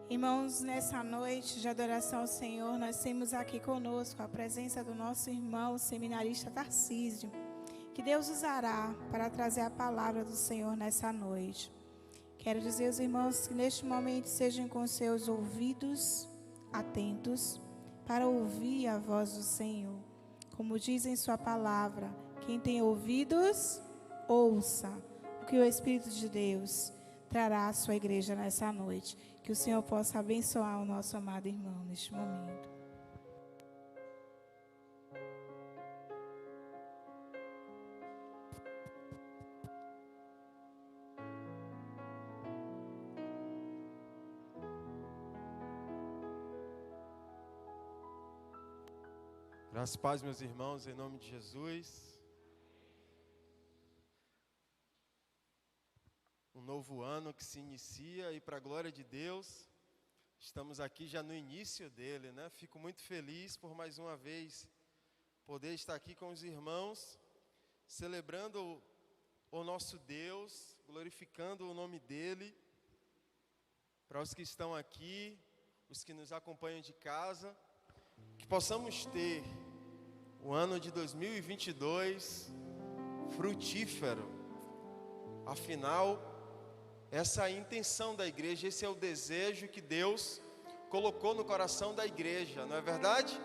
Irmãos, nessa noite de adoração ao Senhor, nós temos aqui conosco a presença do nosso irmão seminarista Tarcísio, que Deus usará para trazer a palavra do Senhor nessa noite. Quero dizer aos irmãos que neste momento sejam com seus ouvidos atentos para ouvir a voz do Senhor. Como diz em sua palavra, quem tem ouvidos, ouça o que o Espírito de Deus trará à sua igreja nessa noite. Que o Senhor possa abençoar o nosso amado irmão neste momento. Graças e paz, meus irmãos, em nome de Jesus. Um novo ano que se inicia e para a glória de Deus, estamos aqui já no início dele, né? Fico muito feliz por mais uma vez poder estar aqui com os irmãos, celebrando o nosso Deus, glorificando o nome dele. Para os que estão aqui, os que nos acompanham de casa, que possamos ter o ano de 2022 frutífero. Afinal, essa é a intenção da igreja, esse é o desejo que Deus colocou no coração da igreja, não é verdade?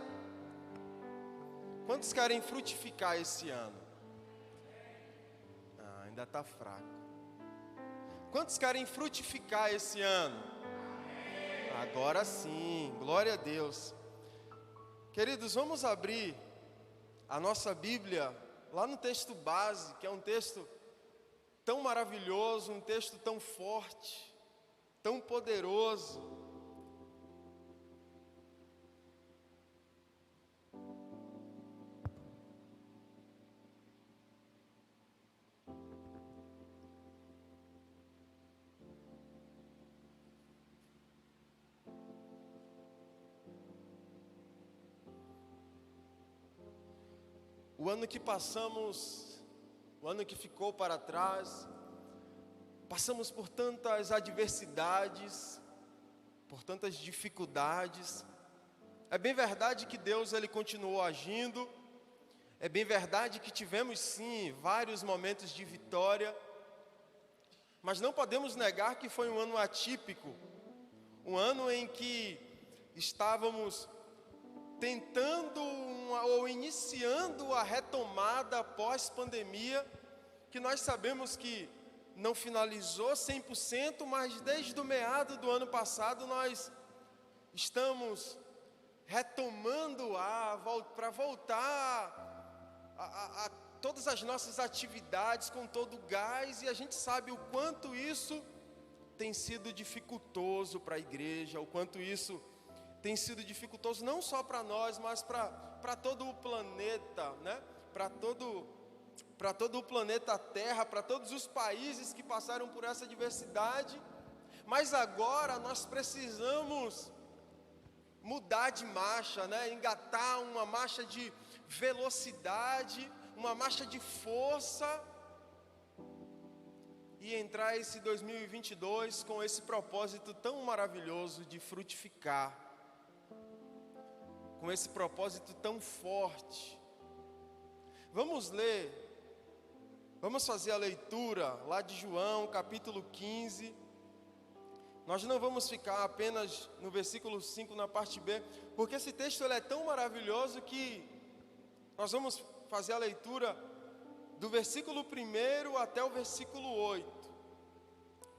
Quantos querem frutificar esse ano? Ainda está fraco. Quantos querem frutificar esse ano? Agora sim, glória a Deus. Queridos, vamos abrir a nossa Bíblia lá no texto base, que é um texto tão maravilhoso, um texto tão forte, tão poderoso. O ano que passamos, o ano que ficou para trás, passamos por tantas adversidades, por tantas dificuldades. É bem verdade que Deus ele continuou agindo, é bem verdade que tivemos sim vários momentos de vitória, mas não podemos negar que foi um ano atípico, um ano em que estávamos tentando ou iniciando a retomada pós-pandemia, que nós sabemos que não finalizou 100%, mas desde o meado do ano passado nós estamos retomando para voltar a todas as nossas atividades com todo o gás, e a gente sabe o quanto isso tem sido dificultoso para a igreja, o quanto isso tem sido dificultoso não só para nós, mas para todo o planeta, né? Para todo o planeta Terra, para todos os países que passaram por essa adversidade. Mas agora nós precisamos mudar de marcha, né? Engatar uma marcha de velocidade, uma marcha de força, e entrar esse 2022 com esse propósito tão maravilhoso de frutificar, com esse propósito tão forte. Vamos ler, vamos fazer a leitura lá de João, capítulo 15. Nós não vamos ficar apenas no versículo 5, na parte B, porque esse texto ele é tão maravilhoso que nós vamos fazer a leitura do versículo 1 até o versículo 8.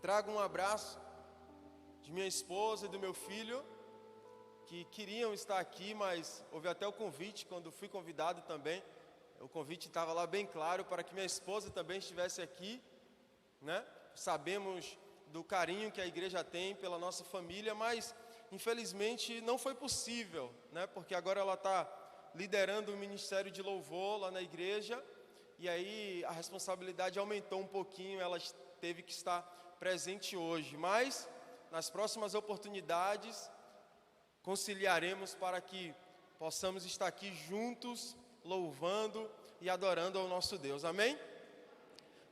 Trago um abraço de minha esposa e do meu filho, que queriam estar aqui, mas houve até o convite, quando fui convidado também, o convite estava lá bem claro para que minha esposa também estivesse aqui, né? Sabemos do carinho que a igreja tem pela nossa família, mas infelizmente não foi possível, né? Porque agora ela está liderando o ministério de louvor lá na igreja, e aí a responsabilidade aumentou um pouquinho, ela teve que estar presente hoje, mas nas próximas oportunidades conciliaremos para que possamos estar aqui juntos, louvando e adorando ao nosso Deus, amém?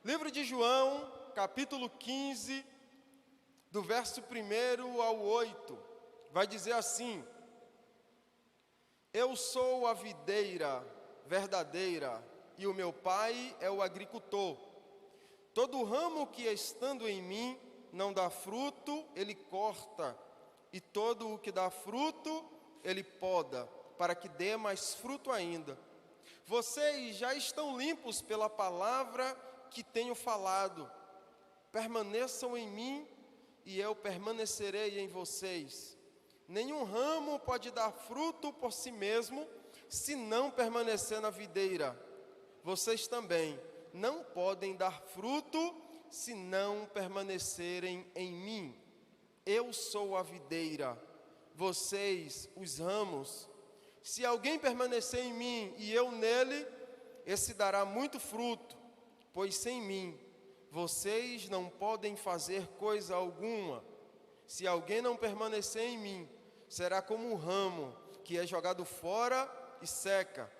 Livro de João, capítulo 15, do verso 1 ao 8, vai dizer assim: Eu sou a videira verdadeira, e o meu pai é o agricultor. Todo ramo que estando em mim não dá fruto, ele corta, e todo o que dá fruto, ele poda, para que dê mais fruto ainda. Vocês já estão limpos pela palavra que tenho falado. Permaneçam em mim, e eu permanecerei em vocês. Nenhum ramo pode dar fruto por si mesmo, se não permanecer na videira. Vocês também não podem dar fruto, se não permanecerem em mim. Eu sou a videira, vocês os ramos. Se alguém permanecer em mim e eu nele, esse dará muito fruto, pois sem mim vocês não podem fazer coisa alguma. Se alguém não permanecer em mim, será como um ramo que é jogado fora e seca.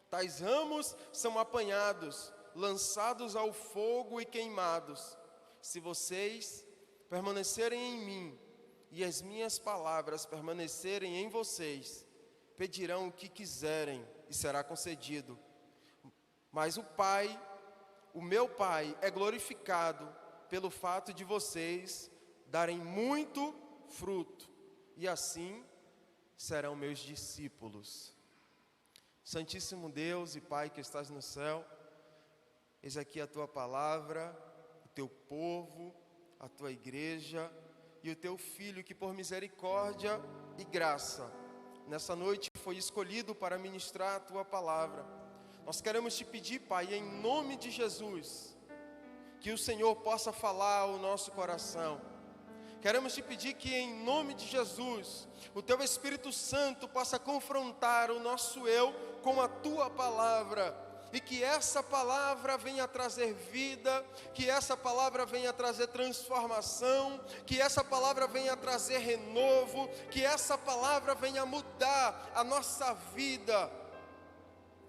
Tais ramos são apanhados, lançados ao fogo e queimados. Se vocês permanecerem em mim e as minhas palavras permanecerem em vocês, pedirão o que quiserem e será concedido. Mas o meu Pai é glorificado pelo fato de vocês darem muito fruto, e assim serão meus discípulos. Santíssimo Deus e Pai que estás no céu, eis aqui a tua palavra, o teu povo, a tua igreja e o teu filho que por misericórdia e graça nessa noite foi escolhido para ministrar a tua palavra. Nós queremos te pedir, Pai, em nome de Jesus, que o Senhor possa falar ao nosso coração. Queremos te pedir que em nome de Jesus, o teu Espírito Santo possa confrontar o nosso eu com a tua palavra, e que essa palavra venha trazer vida, que essa palavra venha trazer transformação, que essa palavra venha trazer renovo, que essa palavra venha mudar a nossa vida,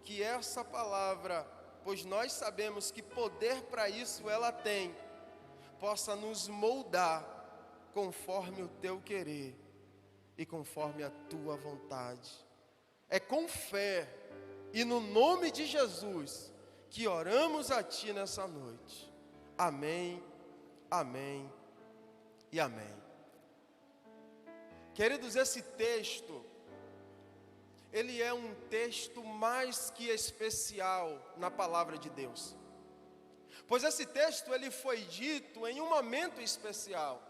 que essa palavra, pois nós sabemos que poder para isso ela tem, possa nos moldar conforme o teu querer e conforme a tua vontade. É com fé e no nome de Jesus que oramos a ti nessa noite. Amém, amém e amém. Queridos, esse texto, ele é um texto mais que especial na palavra de Deus. Pois esse texto, ele foi dito em um momento especial.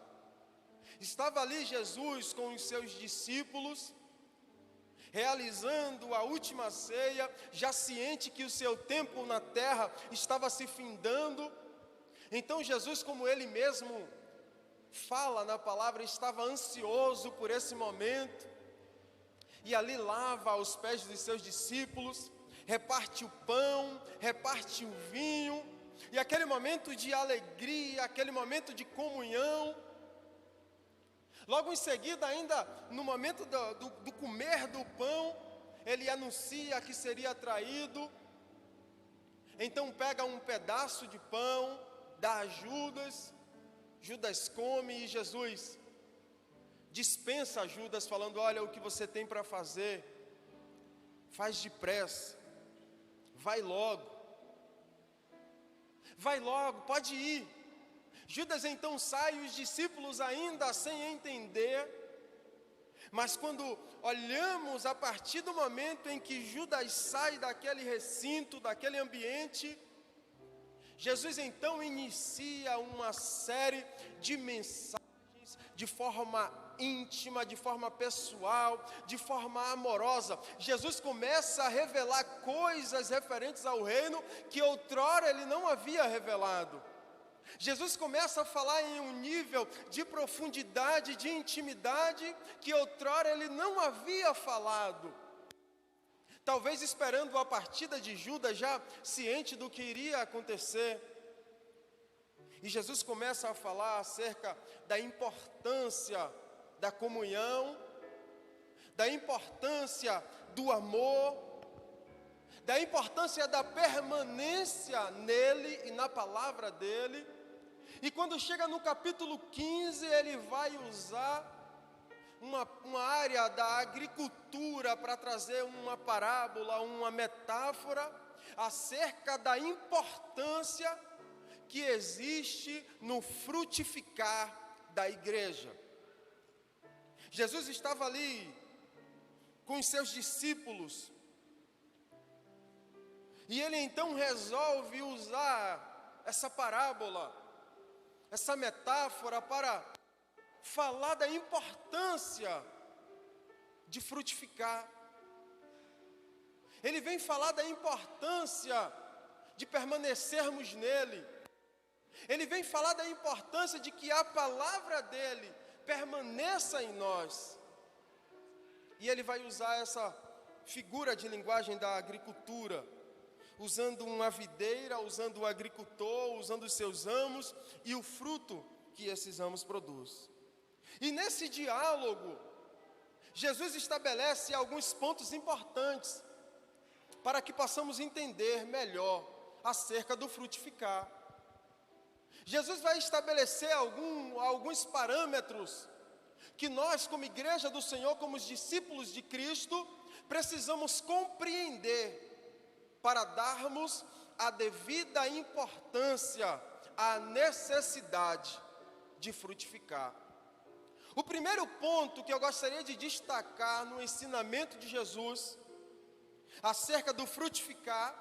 Estava ali Jesus com os seus discípulos, realizando a última ceia, já ciente que o seu tempo na terra estava se findando. Então Jesus, como ele mesmo fala na palavra, estava ansioso por esse momento, e ali lava os pés dos seus discípulos, reparte o pão, reparte o vinho, e aquele momento de alegria, aquele momento de comunhão. Logo em seguida, ainda no momento do comer do pão, ele anuncia que seria traído. Então pega um pedaço de pão, dá a Judas, Judas come e Jesus dispensa a Judas falando: olha, o que você tem para fazer, faz depressa, vai logo, pode ir. Judas então sai, os discípulos ainda sem entender, mas quando olhamos a partir do momento em que Judas sai daquele recinto, daquele ambiente, Jesus então inicia uma série de mensagens de forma íntima, de forma pessoal, de forma amorosa. Jesus começa a revelar coisas referentes ao reino que outrora ele não havia revelado. Jesus começa a falar em um nível de profundidade, de intimidade, que outrora ele não havia falado. Talvez esperando a partida de Judas, já ciente do que iria acontecer. E Jesus começa a falar acerca da importância da comunhão, da importância do amor, da importância da permanência nele e na palavra dele. E quando chega no capítulo 15, ele vai usar uma área da agricultura para trazer uma parábola, uma metáfora acerca da importância que existe no frutificar da igreja. Jesus estava ali com os seus discípulos, e ele então resolve usar essa parábola, essa metáfora para falar da importância de frutificar. Ele vem falar da importância de permanecermos nele. Ele vem falar da importância de que a palavra dele permaneça em nós. E ele vai usar essa figura de linguagem da agricultura, usando uma videira, usando o agricultor, usando os seus ramos e o fruto que esses ramos produzem. E nesse diálogo, Jesus estabelece alguns pontos importantes para que possamos entender melhor acerca do frutificar. Jesus vai estabelecer alguns parâmetros que nós, como igreja do Senhor, como os discípulos de Cristo, precisamos compreender para darmos a devida importância à necessidade de frutificar. O primeiro ponto que eu gostaria de destacar no ensinamento de Jesus acerca do frutificar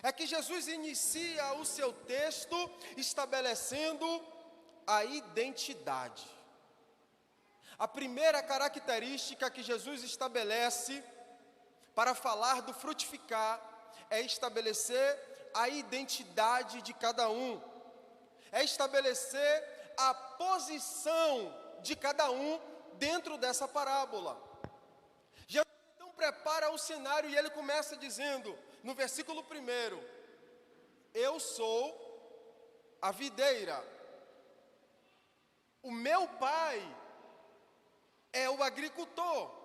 é que Jesus inicia o seu texto estabelecendo a identidade. A primeira característica que Jesus estabelece para falar do frutificar é estabelecer a identidade de cada um, é estabelecer a posição de cada um dentro dessa parábola. Jesus então prepara o cenário e ele começa dizendo, no versículo 1, eu sou a videira, o meu pai é o agricultor.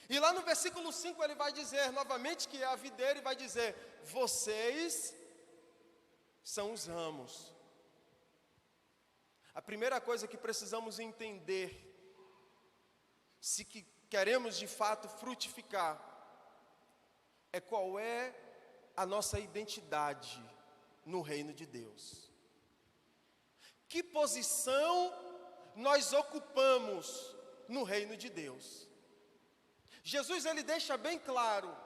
E lá no versículo 5 ele vai dizer novamente que é a videira e vai dizer, vocês são os ramos. A primeira coisa que precisamos entender, se queremos de fato frutificar, é qual é a nossa identidade no reino de Deus. Que posição nós ocupamos no reino de Deus? Jesus ele deixa bem claro,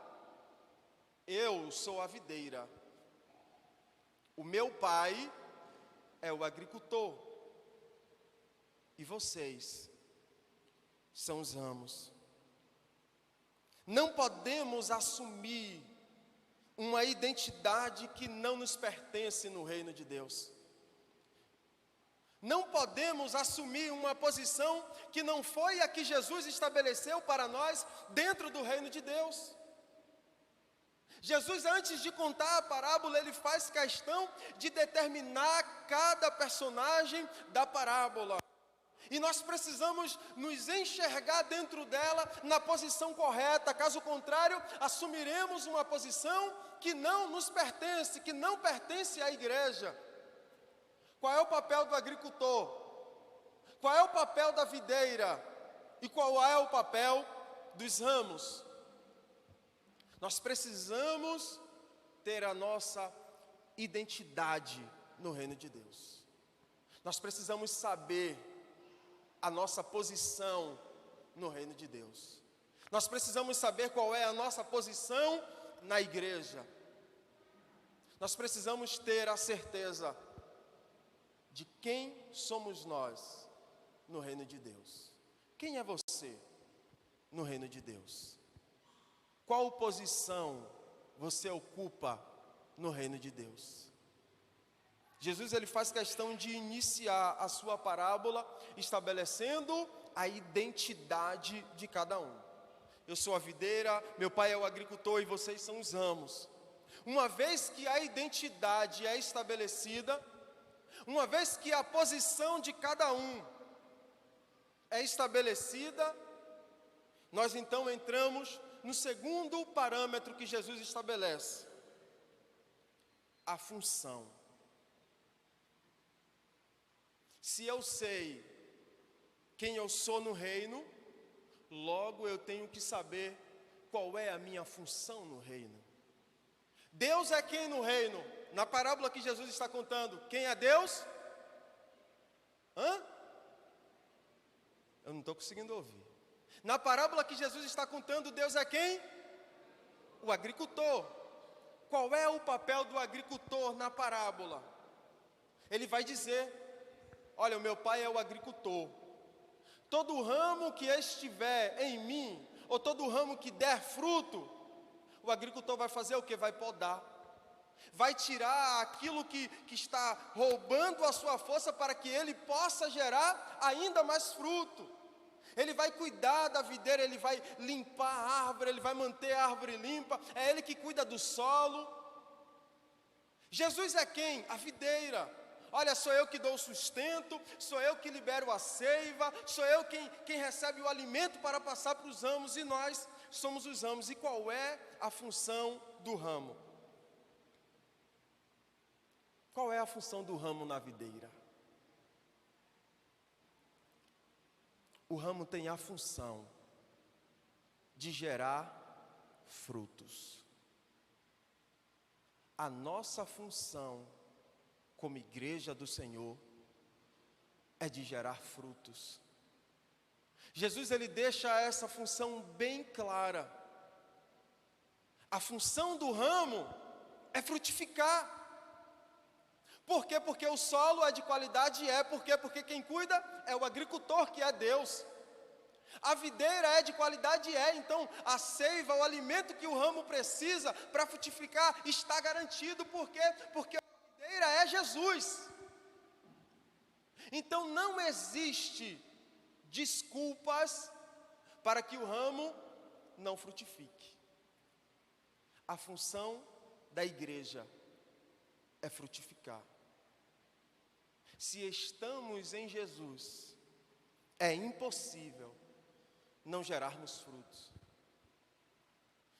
eu sou a videira, o meu pai é o agricultor, e vocês são os ramos. Não podemos assumir uma identidade que não nos pertence no reino de Deus. Não podemos assumir uma posição que não foi a que Jesus estabeleceu para nós dentro do reino de Deus. Jesus, antes de contar a parábola, ele faz questão de determinar cada personagem da parábola. E nós precisamos nos enxergar dentro dela na posição correta, caso contrário, assumiremos uma posição que não nos pertence, que não pertence à igreja. Qual é o papel do agricultor? Qual é o papel da videira? E qual é o papel dos ramos? Nós precisamos ter a nossa identidade no reino de Deus. Nós precisamos saber a nossa posição no reino de Deus. Nós precisamos saber qual é a nossa posição na igreja. Nós precisamos ter a certeza de quem somos nós no reino de Deus. Quem é você no reino de Deus? Qual posição você ocupa no reino de Deus? Jesus ele faz questão de iniciar a sua parábola estabelecendo a identidade de cada um. Eu sou a videira, meu pai é o agricultor e vocês são os ramos. Uma vez que a identidade é estabelecida, uma vez que a posição de cada um é estabelecida, nós então entramos no segundo parâmetro que Jesus estabelece: a função. Se eu sei quem eu sou no reino, logo eu tenho que saber qual é a minha função no reino. Deus é quem no reino? Na parábola que Jesus está contando, quem é Deus? Eu não estou conseguindo ouvir. Na parábola que Jesus está contando, Deus é quem? O agricultor. Qual é o papel do agricultor na parábola? Ele vai dizer: olha, o meu pai é o agricultor. Todo ramo que estiver em mim, ou todo ramo que der fruto, o agricultor vai fazer o que? Vai podar. Vai tirar aquilo que está roubando a sua força para que ele possa gerar ainda mais fruto. Ele vai cuidar da videira, ele vai limpar a árvore, ele vai manter a árvore limpa, é ele que cuida do solo. Jesus é quem? A videira. Olha, sou eu que dou o sustento, sou eu que libero a seiva, sou eu quem recebe o alimento para passar para os ramos, e nós somos os ramos. E qual é a função do ramo? Qual é a função do ramo na videira? O ramo tem a função de gerar frutos. A nossa função como igreja do Senhor é de gerar frutos. Jesus, ele deixa essa função bem clara. A função do ramo é frutificar. Por quê? Porque o solo é de qualidade, Por quê? Porque quem cuida é o agricultor, que é Deus. A videira é de qualidade, Então a seiva, o alimento que o ramo precisa para frutificar está garantido. Por quê? Porque a videira é Jesus. Então não existe desculpas para que o ramo não frutifique. A função da igreja é frutificar. Se estamos em Jesus, é impossível não gerarmos frutos.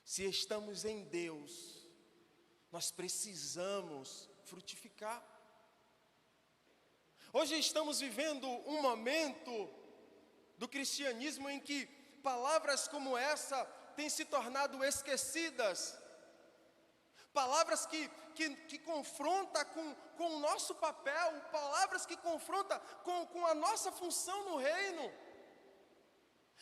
Se estamos em Deus, nós precisamos frutificar. Hoje estamos vivendo um momento do cristianismo em que palavras como essa têm se tornado esquecidas. Palavras que confrontam com o nosso papel, palavras que confrontam com a nossa função no reino.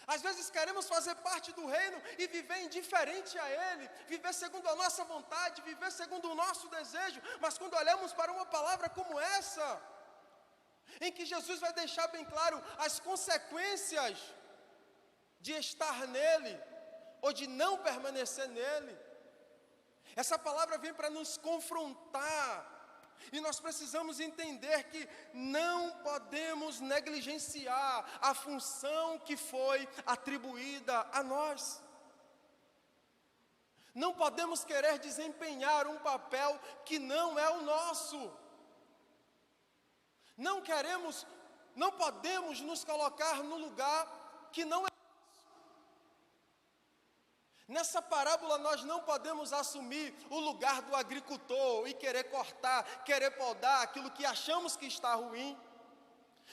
Às vezes queremos fazer parte do reino e viver indiferente a Ele, viver segundo a nossa vontade, viver segundo o nosso desejo, mas quando olhamos para uma palavra como essa, em que Jesus vai deixar bem claro as consequências de estar nele, ou de não permanecer nele, essa palavra vem para nos confrontar, e nós precisamos entender que não podemos negligenciar a função que foi atribuída a nós. Não podemos querer desempenhar um papel que não é o nosso. Não podemos nos colocar no lugar que não é. Nessa parábola nós não podemos assumir o lugar do agricultor e querer cortar, querer podar aquilo que achamos que está ruim.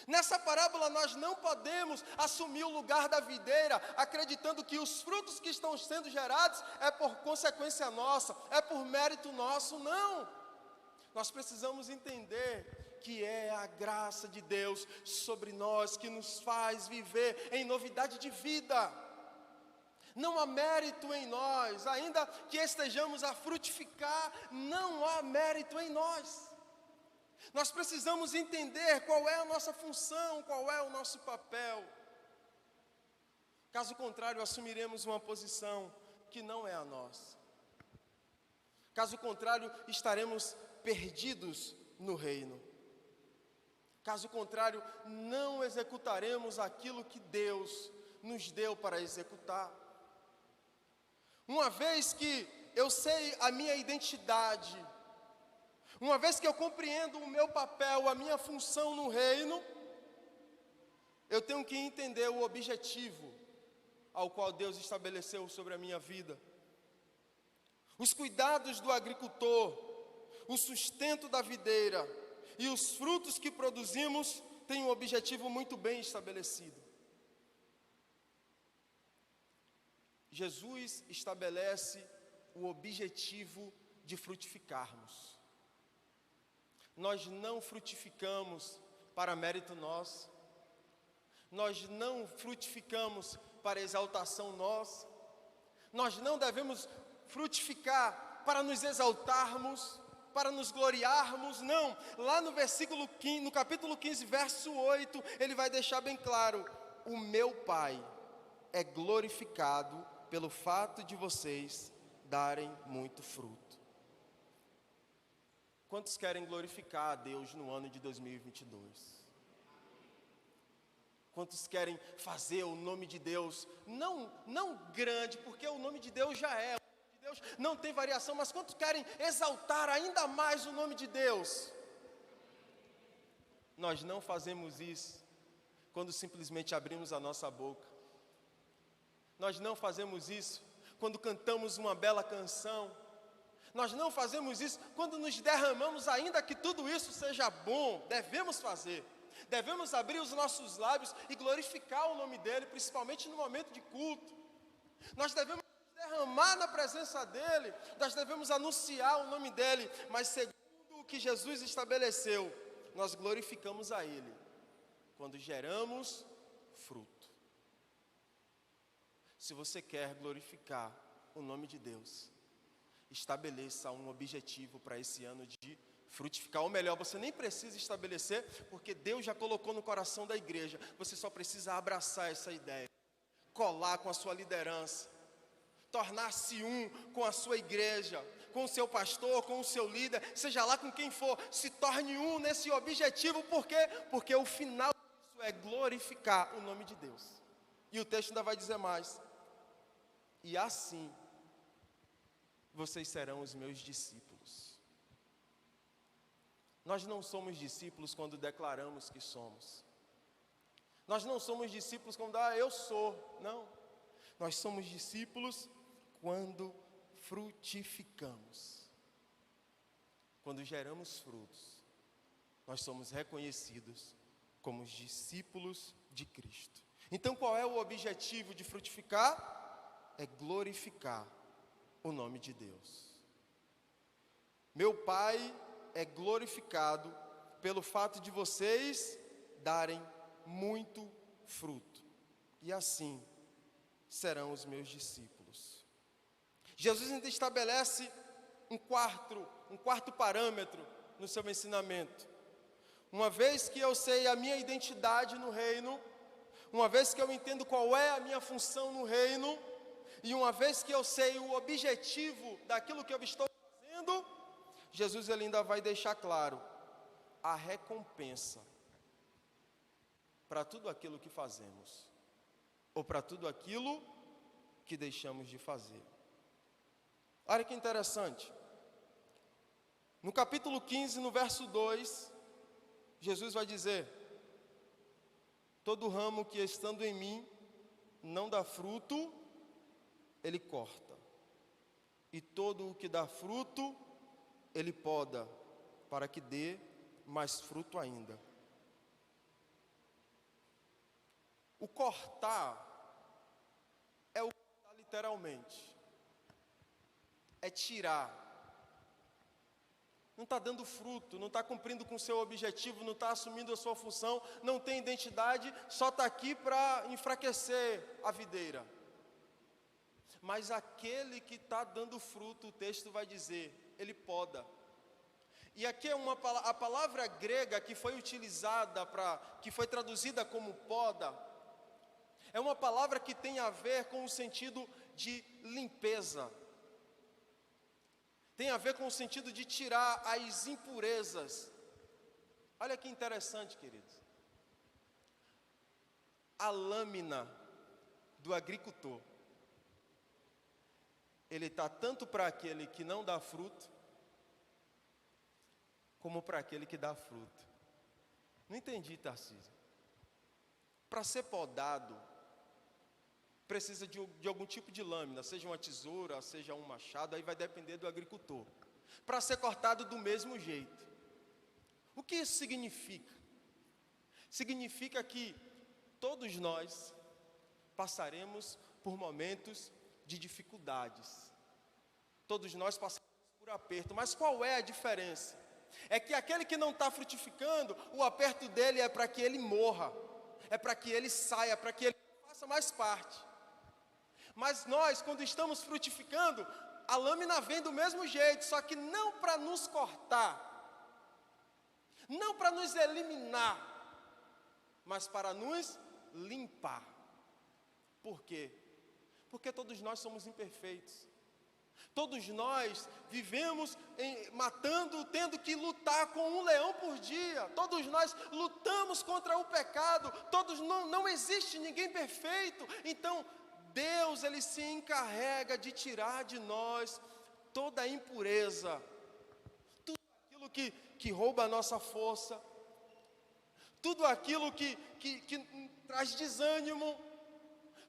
Nessa parábola nós não podemos assumir o lugar da videira, acreditando que os frutos que estão sendo gerados é por consequência nossa, é por mérito nosso. Não! Nós precisamos entender que é a graça de Deus sobre nós que nos faz viver em novidade de vida. Não há mérito em nós, ainda que estejamos a frutificar, não há mérito em nós. Nós precisamos entender qual é a nossa função, qual é o nosso papel. Caso contrário, assumiremos uma posição que não é a nossa. Caso contrário, estaremos perdidos no reino. Caso contrário, não executaremos aquilo que Deus nos deu para executar. Uma vez que eu sei a minha identidade, uma vez que eu compreendo o meu papel, a minha função no reino, eu tenho que entender o objetivo ao qual Deus estabeleceu sobre a minha vida. Os cuidados do agricultor, o sustento da videira e os frutos que produzimos tem um objetivo muito bem estabelecido. Jesus estabelece o objetivo de frutificarmos. Nós não frutificamos para mérito nosso. Nós não frutificamos para exaltação nossa. Nós não devemos frutificar para nos exaltarmos, para nos gloriarmos, não. Lá no versículo 15, no capítulo 15, verso 8, ele vai deixar bem claro: o meu Pai é glorificado pelo fato de vocês darem muito fruto. Quantos querem glorificar a Deus no ano de 2022? Quantos querem fazer o nome de Deus, não grande, porque o nome de Deus já é, o nome de Deus não tem variação, mas quantos querem exaltar ainda mais o nome de Deus? Nós não fazemos isso quando simplesmente abrimos a nossa boca. Nós não fazemos isso quando cantamos uma bela canção. Nós não fazemos isso quando nos derramamos, ainda que tudo isso seja bom. Devemos fazer. Devemos abrir os nossos lábios e glorificar o nome dEle, principalmente no momento de culto. Nós devemos nos derramar na presença dEle, nós devemos anunciar o nome dEle, mas segundo o que Jesus estabeleceu, nós glorificamos a Ele quando geramos fruto. Se você quer glorificar o nome de Deus, estabeleça um objetivo para esse ano de frutificar. Ou melhor, você nem precisa estabelecer, porque Deus já colocou no coração da igreja. Você só precisa abraçar essa ideia, colar com a sua liderança, tornar-se um com a sua igreja, com o seu pastor, com o seu líder, seja lá com quem for. Se torne um nesse objetivo. Por quê? Porque o final disso é glorificar o nome de Deus. E o texto ainda vai dizer mais: e assim vocês serão os meus discípulos. Nós não somos discípulos quando declaramos que somos. Nós não somos discípulos quando eu sou. Não. Nós somos discípulos quando frutificamos. Quando geramos frutos, nós somos reconhecidos como os discípulos de Cristo. Então, qual é o objetivo de frutificar? É glorificar o nome de Deus. Meu Pai é glorificado pelo fato de vocês darem muito fruto, e assim serão os meus discípulos. Jesus ainda estabelece um quarto parâmetro no seu ensinamento. Uma vez que eu sei a minha identidade no reino, uma vez que eu entendo qual é a minha função no reino, e uma vez que eu sei o objetivo daquilo que eu estou fazendo, Jesus ele ainda vai deixar claro a recompensa para tudo aquilo que fazemos, ou para tudo aquilo que deixamos de fazer. Olha que interessante. No capítulo 15, no verso 2, Jesus vai dizer: todo ramo que estando em mim não dá fruto, Ele corta, e todo o que dá fruto, Ele poda, para que dê mais fruto ainda. O cortar é o cortar literalmente. É tirar. Não está dando fruto, não está cumprindo com o seu objetivo, não está assumindo a sua função, não tem identidade, só está aqui para enfraquecer a videira. Mas aquele que está dando fruto, o texto vai dizer, ele poda. E aqui é a palavra grega que foi utilizada que foi traduzida como poda, é uma palavra que tem a ver com o sentido de limpeza. Tem a ver com o sentido de tirar as impurezas. Olha que interessante, queridos. A lâmina do agricultor, ele está tanto para aquele que não dá fruto, como para aquele que dá fruto. Não entendi, Tarcísio. Para ser podado, precisa de algum tipo de lâmina, seja uma tesoura, seja um machado, aí vai depender do agricultor. Para ser cortado do mesmo jeito. O que isso significa? significa que todos nós passaremos por momentos de dificuldades. Todos nós passaremos por aperto, mas qual é a diferença? É que aquele que não está frutificando, o aperto dele é para que ele morra, é para que ele saia, para que ele não faça mais parte. Mas nós, quando estamos frutificando, a lâmina vem do mesmo jeito, só que não para nos cortar, não para nos eliminar, mas para nos limpar. Por quê? Porque todos nós somos imperfeitos. Todos nós vivemos matando, tendo que lutar com um leão por dia. Todos nós lutamos contra o pecado. Não existe ninguém perfeito. Então, Deus, Ele se encarrega de tirar de nós toda a impureza, tudo aquilo que rouba a nossa força, tudo aquilo que traz desânimo,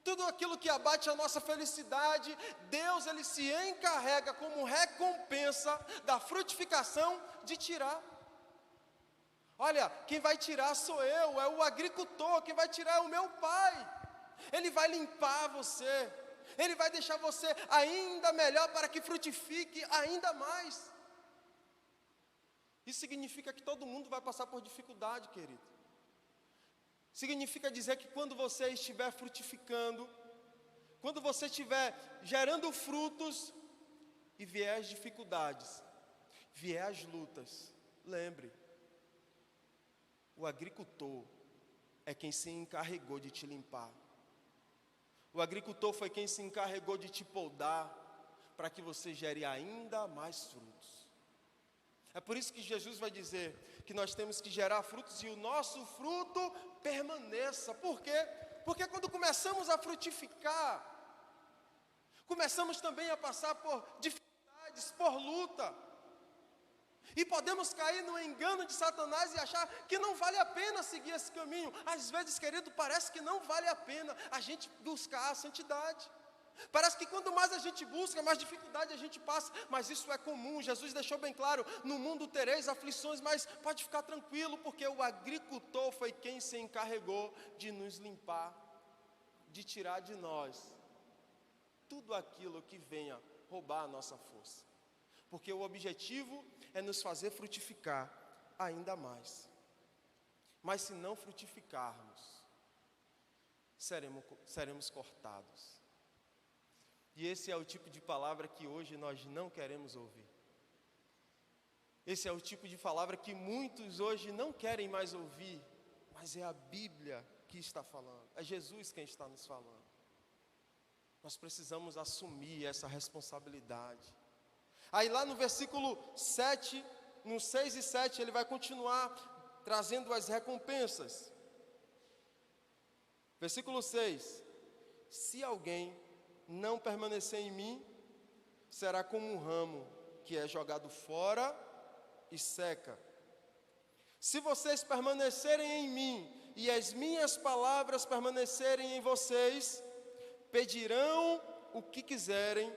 tudo aquilo que abate a nossa felicidade. Deus, Ele se encarrega como recompensa da frutificação de tirar. Olha, quem vai tirar sou eu, é o agricultor, quem vai tirar é o meu Pai. Ele vai limpar você, Ele vai deixar você ainda melhor para que frutifique ainda mais. Isso significa que todo mundo vai passar por dificuldade, querido. Significa dizer que quando você estiver frutificando, quando você estiver gerando frutos e vier as dificuldades, vier as lutas, lembre, o agricultor é quem se encarregou de te limpar. O agricultor foi quem se encarregou de te podar, para que você gere ainda mais frutos. É por isso que Jesus vai dizer que nós temos que gerar frutos e o nosso fruto permaneça. Por quê? Porque quando começamos a frutificar, começamos também a passar por dificuldades, por luta. E podemos cair no engano de Satanás e achar que não vale a pena seguir esse caminho. Às vezes, querido, parece que não vale a pena a gente buscar a santidade. Parece que quanto mais a gente busca, mais dificuldade a gente passa. Mas isso é comum, Jesus deixou bem claro: no mundo tereis aflições, mas pode ficar tranquilo, porque o agricultor foi quem se encarregou de nos limpar, de tirar de nós tudo aquilo que venha roubar a nossa força. Porque o objetivo é nos fazer frutificar ainda mais. Mas se não frutificarmos, seremos cortados. E esse é o tipo de palavra que hoje nós não queremos ouvir. Esse é o tipo de palavra que muitos hoje não querem mais ouvir, mas é a Bíblia que está falando, é Jesus quem está nos falando. Nós precisamos assumir essa responsabilidade. Aí lá no versículo 7, no 6 e 7, ele vai continuar trazendo as recompensas. Versículo 6: se alguém não permanecer em mim, será como um ramo que é jogado fora e seca. Se vocês permanecerem em mim e as minhas palavras permanecerem em vocês, pedirão o que quiserem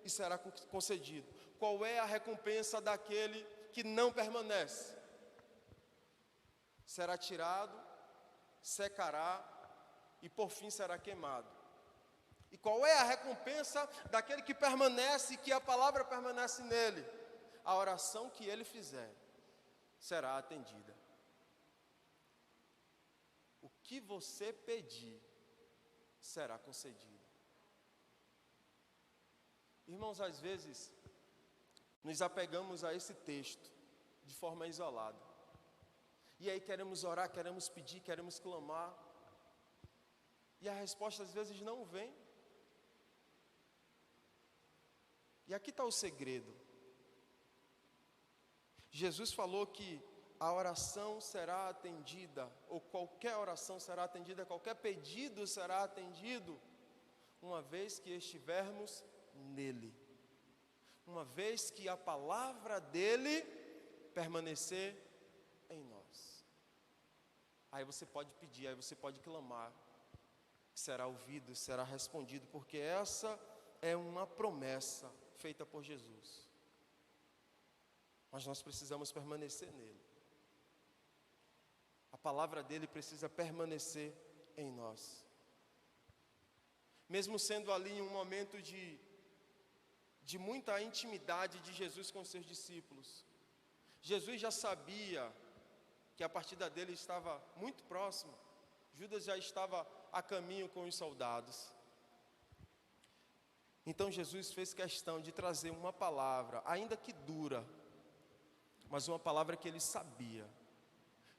e será concedido. Qual é a recompensa daquele que não permanece? Será tirado, secará e por fim será queimado. E qual é a recompensa daquele que permanece, que a palavra permanece nele? A oração que ele fizer será atendida. O que você pedir será concedido. Irmãos, às vezes nos apegamos a esse texto de forma isolada. E aí queremos orar, queremos pedir, queremos clamar. E a resposta às vezes não vem. E aqui está o segredo. Jesus falou que a oração será atendida, ou qualquer oração será atendida, qualquer pedido será atendido, uma vez que estivermos nele. Uma vez que a palavra dele permanecer em nós. Aí você pode pedir, aí você pode clamar, será ouvido, será respondido, porque essa é uma promessa feita por Jesus. Mas nós precisamos permanecer nele. A palavra dele precisa permanecer em nós. Mesmo sendo ali um momento de muita intimidade de Jesus com seus discípulos, Jesus já sabia que a partida dele estava muito próxima. Judas já estava a caminho com os soldados. Então Jesus fez questão de trazer uma palavra, ainda que dura, mas uma palavra que ele sabia,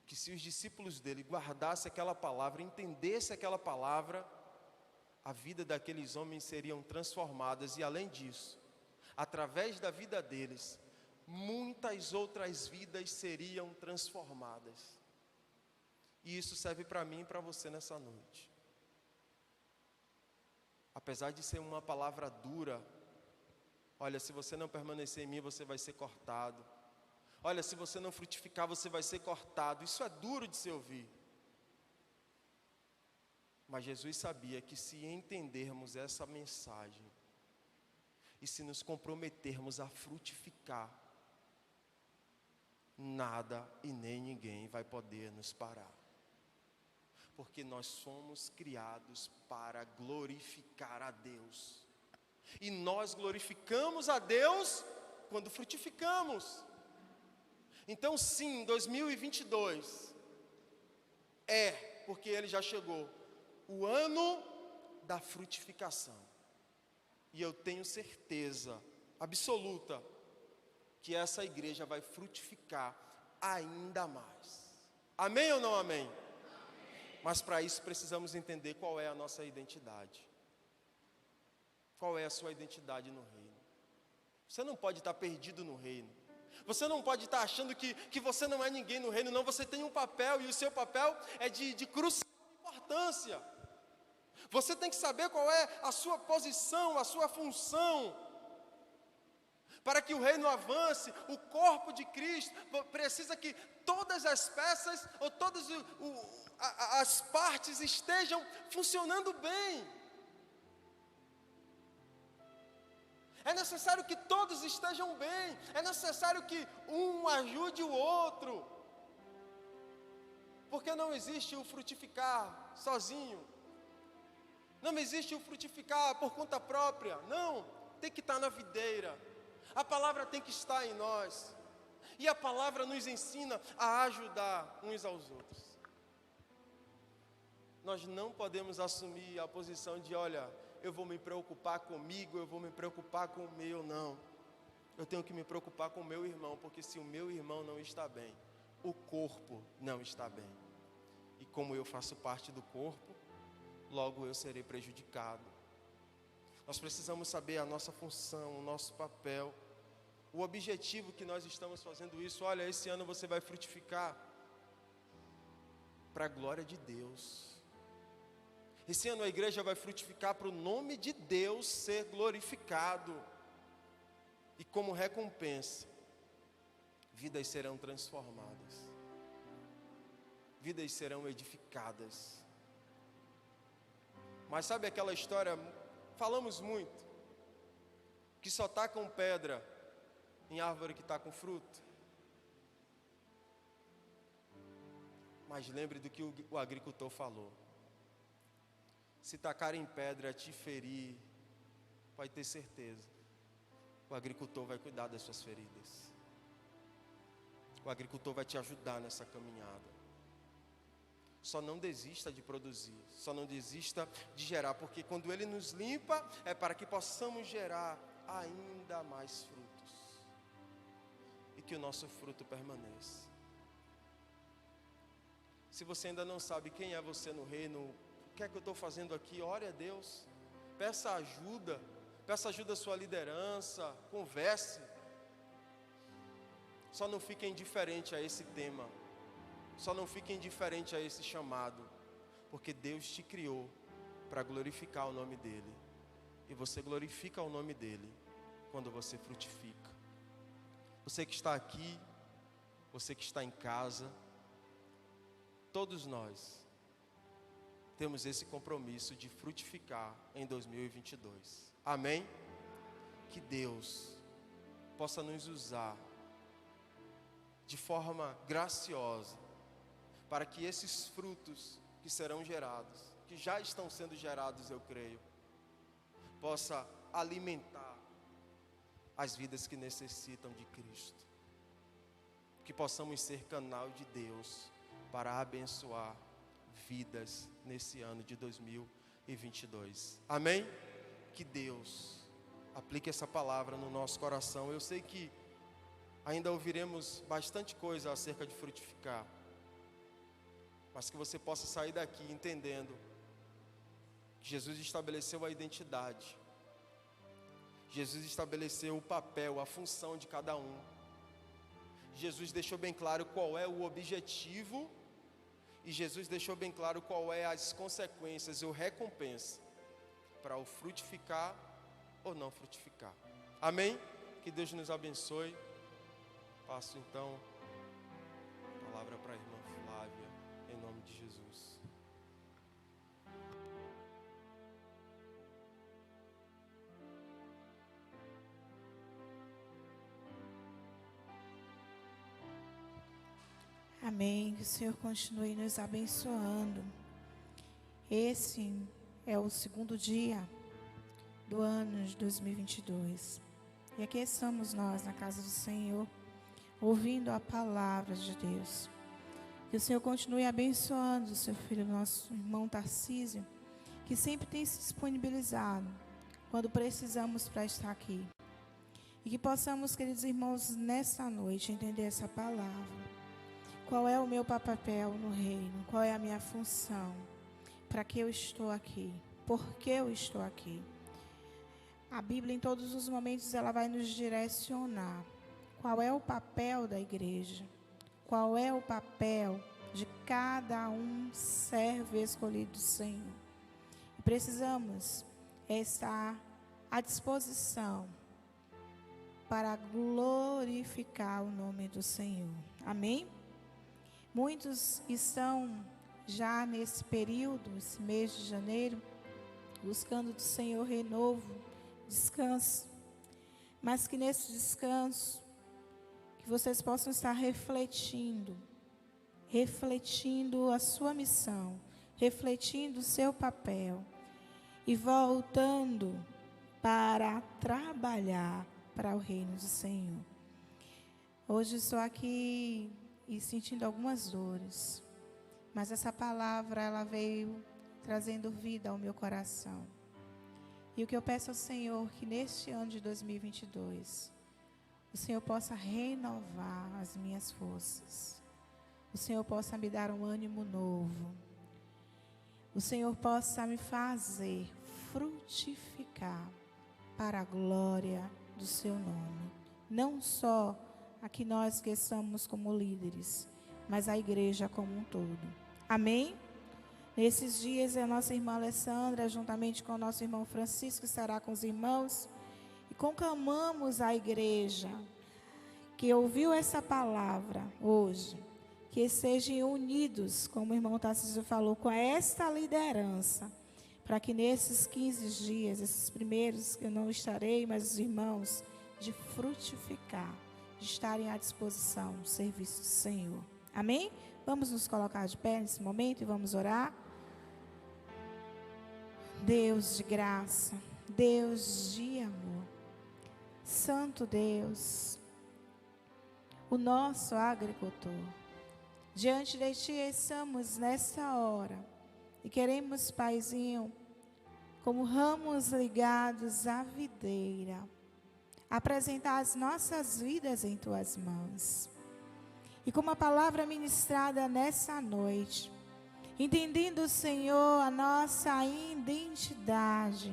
que se os discípulos dele guardassem aquela palavra, entendessem aquela palavra, a vida daqueles homens seriam transformadas. E além disso, através da vida deles, muitas outras vidas seriam transformadas. E isso serve para mim e para você nessa noite. Apesar de ser uma palavra dura, olha, se você não permanecer em mim, você vai ser cortado. Olha, se você não frutificar, você vai ser cortado. Isso é duro de se ouvir. Mas Jesus sabia que se entendermos essa mensagem e se nos comprometermos a frutificar, nada e nem ninguém vai poder nos parar. Porque nós somos criados para glorificar a Deus. E nós glorificamos a Deus quando frutificamos. Então sim, 2022 porque ele já chegou, o ano da frutificação. E eu tenho certeza absoluta que essa igreja vai frutificar ainda mais. Amém ou não amém? Mas para isso precisamos entender qual é a nossa identidade. Qual é a sua identidade no reino? Você não pode estar perdido no reino. Você não pode estar achando que você não é ninguém no reino, não. Você tem um papel e o seu papel é de crucial importância. Você tem que saber qual é a sua posição, a sua função. Para que o reino avance, o corpo de Cristo precisa que todas as peças ou todas as partes estejam funcionando bem. É necessário que todos estejam bem. É necessário que um ajude o outro. Porque não existe o frutificar sozinho. Não existe o frutificar por conta própria. Não, tem que estar na videira. A palavra tem que estar em nós. E a palavra nos ensina a ajudar uns aos outros. Nós não podemos assumir a posição de, olha, eu vou me preocupar comigo, eu vou me preocupar com o meu, não. Eu tenho que me preocupar com o meu irmão, porque se o meu irmão não está bem, o corpo não está bem. E como eu faço parte do corpo, logo eu serei prejudicado. Nós precisamos saber a nossa função, o nosso papel, o objetivo que nós estamos fazendo isso. Olha, esse ano você vai frutificar para a glória de Deus. Esse ano a igreja vai frutificar para o nome de Deus ser glorificado. E como recompensa, vidas serão transformadas. Vidas serão edificadas. Mas sabe aquela história, falamos muito, que só tacam pedra em árvore que está com fruto? Mas lembre do que o agricultor falou. Se tacarem pedra, te ferir, pode ter certeza, o agricultor vai cuidar das suas feridas. O agricultor vai te ajudar nessa caminhada. Só não desista de produzir, só não desista de gerar, porque quando Ele nos limpa, é para que possamos gerar ainda mais frutos. E que o nosso fruto permaneça. Se você ainda não sabe quem é você no reino, o que é que eu estou fazendo aqui? Ore a Deus, peça ajuda à sua liderança, converse. Só não fique indiferente a esse tema, só não fique indiferente a esse chamado, porque Deus te criou para glorificar o nome dEle, e você glorifica o nome dEle quando você frutifica. Você que está aqui, você que está em casa, todos nós temos esse compromisso de frutificar em 2022. Amém? Que Deus possa nos usar de forma graciosa para que esses frutos que serão gerados, que já estão sendo gerados, eu creio, possa alimentar as vidas que necessitam de Cristo. Que possamos ser canal de Deus para abençoar vidas nesse ano de 2022. Amém? Que Deus aplique essa palavra no nosso coração. Eu sei que ainda ouviremos bastante coisa acerca de frutificar, mas que você possa sair daqui entendendo que Jesus estabeleceu a identidade, Jesus estabeleceu o papel, a função de cada um. Jesus deixou bem claro qual é o objetivo, e Jesus deixou bem claro qual é as consequências ou recompensa para o frutificar ou não frutificar. Amém? Que Deus nos abençoe. Passo então a palavra para a irmã Flávia, em nome de Jesus. Amém. Que o Senhor continue nos abençoando. Esse é o segundo dia do ano de 2022. E aqui estamos nós na casa do Senhor, ouvindo a palavra de Deus. Que o Senhor continue abençoando o seu filho, nosso irmão Tarcísio, que sempre tem se disponibilizado quando precisamos para estar aqui. E que possamos, queridos irmãos, nesta noite entender essa palavra. Qual é o meu papel no reino? Qual é a minha função? Para que eu estou aqui? Por que eu estou aqui? A Bíblia, em todos os momentos, ela vai nos direcionar. Qual é o papel da igreja? Qual é o papel de cada um servo escolhido do Senhor? E precisamos estar à disposição para glorificar o nome do Senhor. Amém? Muitos estão já nesse período, esse mês de janeiro, buscando do Senhor renovo, descanso. Mas que nesse descanso, que vocês possam estar refletindo a sua missão, refletindo o seu papel e voltando para trabalhar para o reino do Senhor. Hoje estou aqui e sentindo algumas dores, mas essa palavra ela veio trazendo vida ao meu coração. E o que eu peço ao Senhor, que neste ano de 2022, o Senhor possa renovar as minhas forças, o Senhor possa me dar um ânimo novo, o Senhor possa me fazer frutificar para a glória do seu nome, não só aqui nós que estamos como líderes, mas a igreja como um todo. Amém? Nesses dias a nossa irmã Alessandra, juntamente com o nosso irmão Francisco, estará com os irmãos, e conclamamos a igreja que ouviu essa palavra hoje, que estejam unidos, como o irmão Tarcísio falou, com esta liderança, para que nesses 15 dias, esses primeiros que eu não estarei, mas os irmãos, de frutificar, de estarem à disposição do serviço do Senhor. Amém? Vamos nos colocar de pé nesse momento e vamos orar. Deus de graça, Deus de amor, Santo Deus, o nosso agricultor, diante de Ti estamos nessa hora e queremos, Paizinho, como ramos ligados à videira, apresentar as nossas vidas em Tuas mãos. E como a palavra ministrada nessa noite, entendendo, Senhor, a nossa identidade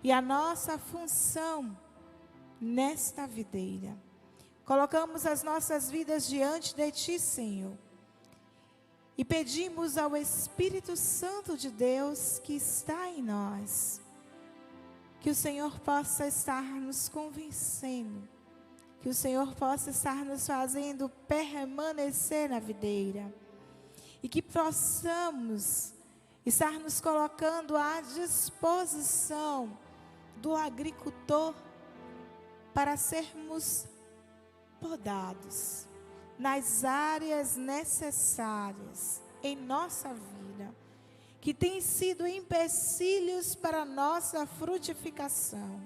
e a nossa função nesta videira. Colocamos as nossas vidas diante de Ti, Senhor, e pedimos ao Espírito Santo de Deus que está em nós, que o Senhor possa estar nos convencendo, que o Senhor possa estar nos fazendo permanecer na videira, e que possamos estar nos colocando à disposição do agricultor para sermos podados nas áreas necessárias em nossa vida, que têm sido empecilhos para a nossa frutificação.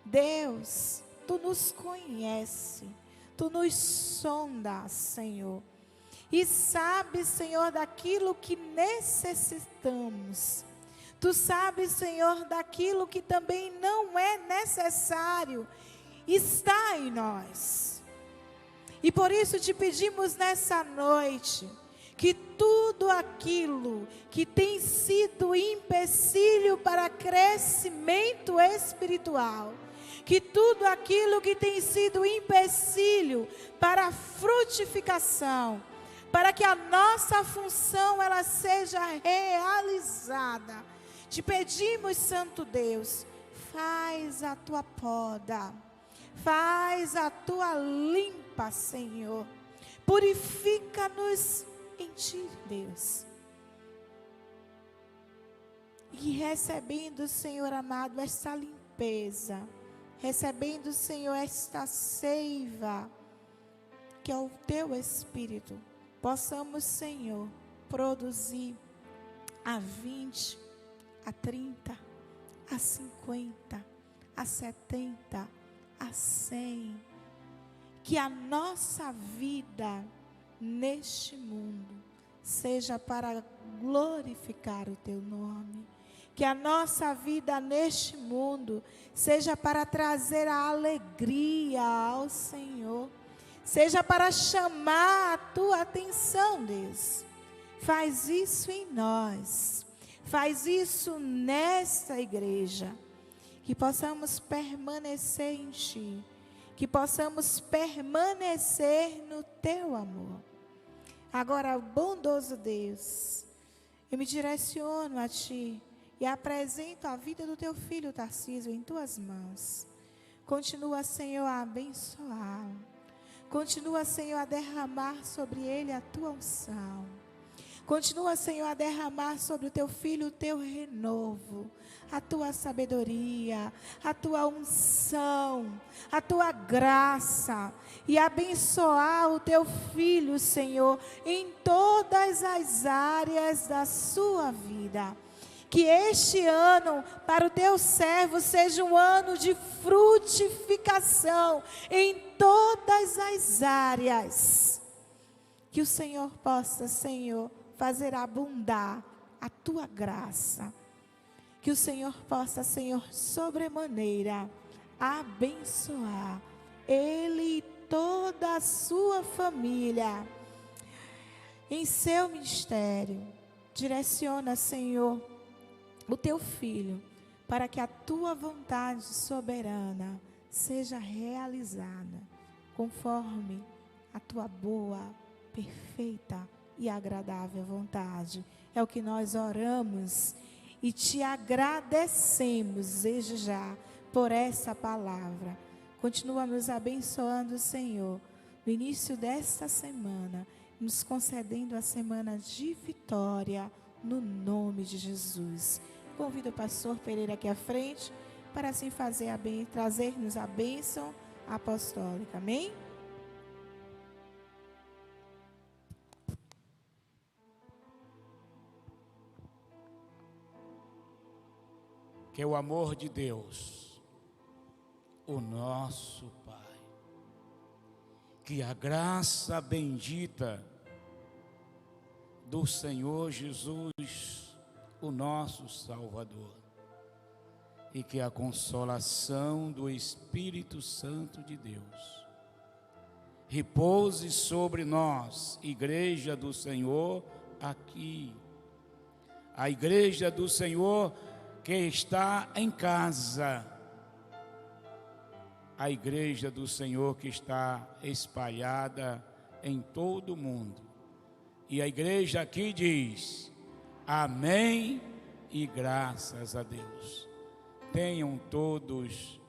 Deus, Tu nos conhece, Tu nos sondas, Senhor, e sabes, Senhor, daquilo que necessitamos. Tu sabes, Senhor, daquilo que também não é necessário, está em nós. E por isso te pedimos nessa noite, que tudo aquilo que tem sido empecilho para crescimento espiritual, que tudo aquilo que tem sido empecilho para frutificação, para que a nossa função ela seja realizada, te pedimos, Santo Deus, faz a tua poda, faz a tua limpa, Senhor, purifica-nos em Ti, Deus. E recebendo, Senhor amado, esta limpeza, recebendo, Senhor, esta seiva, que é o Teu Espírito, possamos, Senhor, produzir a 20, a 30, a 50, a 70, a 100. Que a nossa vida neste mundo seja para glorificar o Teu nome. Que a nossa vida neste mundo seja para trazer a alegria ao Senhor. Seja para chamar a Tua atenção, Deus. Faz isso em nós. Faz isso nesta igreja. Que possamos permanecer em Ti. Que possamos permanecer no Teu amor. Agora, bondoso Deus, eu me direciono a Ti e apresento a vida do Teu filho Tarcísio em Tuas mãos. Continua, Senhor, a abençoá-lo. Continua, Senhor, a derramar sobre ele a Tua unção. Continua, Senhor, a derramar sobre o Teu filho o Teu renovo, a Tua sabedoria, a Tua unção, a Tua graça. E abençoar o Teu filho, Senhor, em todas as áreas da sua vida. Que este ano, para o Teu servo, seja um ano de frutificação em todas as áreas. Que o Senhor possa, Senhor, fazer abundar a Tua graça. Que o Senhor possa, Senhor, sobremaneira, abençoar ele e toda a sua família em seu ministério. Direciona, Senhor, o Teu filho, para que a Tua vontade soberana seja realizada, conforme a Tua boa, perfeita e agradável vontade. É o que nós oramos e Te agradecemos desde já por essa palavra. Continua nos abençoando, Senhor, no início desta semana, nos concedendo a semana de vitória, no nome de Jesus. Convido o pastor Pereira aqui à frente, para assim trazer-nos a bênção apostólica. Amém? Que o amor de Deus, o nosso Pai, que a graça bendita do Senhor Jesus, o nosso Salvador, e que a consolação do Espírito Santo de Deus repouse sobre nós, Igreja do Senhor, aqui, a Igreja do Senhor que está em casa, a Igreja do Senhor que está espalhada em todo o mundo. E a igreja aqui diz: amém e graças a Deus. Tenham todos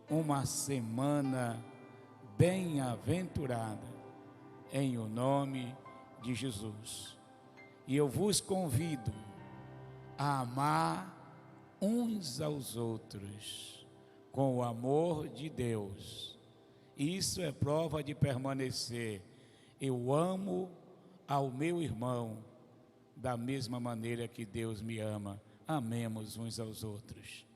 uma semana bem-aventurada, em o nome de Jesus. E eu vos convido a amar uns aos outros com o amor de Deus. Isso é prova de permanecer. Eu amo ao meu irmão da mesma maneira que Deus me ama. Amemos uns aos outros.